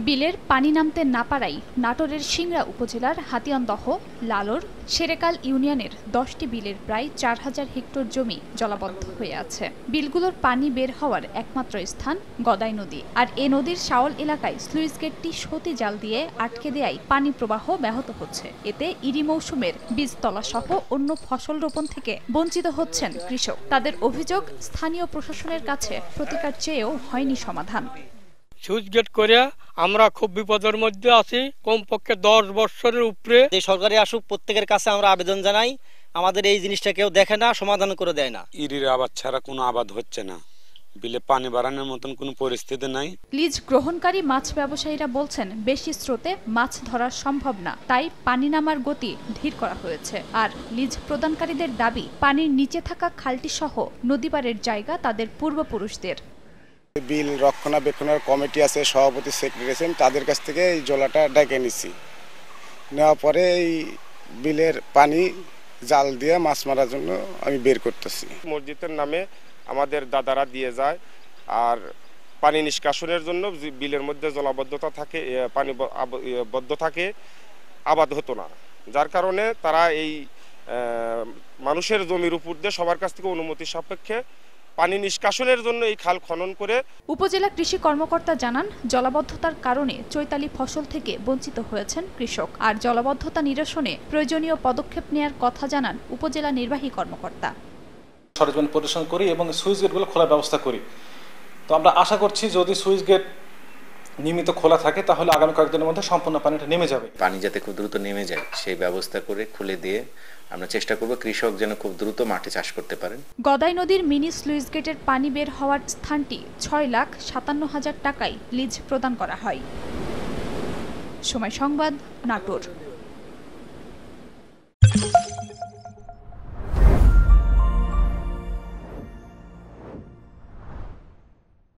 বিলের পানি নামতে না পারায় নাটোরের সিংড়া উপজেলার হাতিয়ানদহ, লালর, শেরেকাল ইউনিয়নের ১০টি বিলের প্রায় ৪,০০০ হেক্টর জমি জলাবদ্ধ হয়ে আছে। বিলগুলোর পানি বের হওয়ার একমাত্র স্থান গদাই নদী। আর এ নদীর শাওল এলাকায় স্লুইস গেটটি সতী জাল দিয়ে আটকে দেয়ায় পানি প্রবাহ ব্যাহত হচ্ছে। এতে ইরি মৌসুমের বীজতলা সহ অন্য ফসল রোপণ থেকে বঞ্চিত হচ্ছেন কৃষক। তাদের অভিযোগ, স্থানীয় প্রশাসনের কাছে প্রতিকার চেয়েও হয়নি সমাধান। সুইচ গেট করে আমরা খুব বিপদের মধ্যে আছি। কমপক্ষে 10 বছরের উপরে এই সরকারি আসুক, প্রত্যেকের কাছে আমরা আবেদন জানাই, আমাদের এই জিনিসটা কেউ দেখে না, সমাধান করে দেয় না। ইরির আবাদ ছাড়া কোনো আবাদ হচ্ছে না, বিলে পানি বাড়ানোর মতন কোনো পরিস্থিতি নাই। লিজ গ্রহণকারী মাছ ব্যবসায়ীরা বলছেন, বেশি স্রোতে মাছ ধরা সম্ভব না, তাই পানি নামার গতি ধীর করা হয়েছে। আর লিজ প্রদানকারীদের দাবি, পানির নিচে থাকা খালটি সহ নদীপাড়ের জায়গা তাদের পূর্বপুরুষদের। বিল রক্ষণাবেক্ষণের কমিটি আছে, সভাপতি, সেক্রেটারি আছেন, তাদের কাছ থেকে এই জলাটা ডেকে নিছি। নেওয়ার পরে এই বিলের পানি জাল দিয়ে মাছ মারার জন্য আমি বের করতেছি। মসজিদের নামে আমাদের দাদারা দিয়ে যায়, আর পানি নিষ্কাশনের জন্য বিলের মধ্যে জলাবদ্ধতা থাকে, পানি বদ্ধ থাকে, আবাদ হতো না। যার কারণে তারা এই মানুষের জমির উপর দিয়ে সবার কাছ থেকে অনুমতি সাপেক্ষে পানি নিষ্কাশনের জন্য এই খাল খনন করে। উপজেলা কৃষি কর্মকর্তা জানান, জলাবদ্ধতার কারণে চৈতালি ফসল থেকে বঞ্চিত হয়েছেন কৃষক। আর জলাবদ্ধতা নিরসনে প্রয়োজনীয় পদক্ষেপ নেয়ার কথা জানান উপজেলা নির্বাহী কর্মকর্তা। সরেজমিন পরিদর্শন করি এবং সুইচ গেটগুলো খোলার ব্যবস্থা করি। তো আমরা আশা করছি যদি সুইচ গেট নিয়মিত খোলা থাকে তাহলে আগামী কয়েকদিনের মধ্যে সম্পূর্ণ পানিটা নেমে যাবে। পানি যাতে খুব দ্রুত নেমে যায় সেই ব্যবস্থা করে খুলে দিয়ে আমরা চেষ্টা করব কৃষক যেন খুব দ্রুত মাঠে চাষ করতে পারেন। গদাই নদীর মিনি স্লুইস গেটের পানি বের হওয়ার স্থানটি ৬,৫৭,০০০ টাকায় লিজ প্রদান করা হয়। সময় সংবাদ, নাটোর।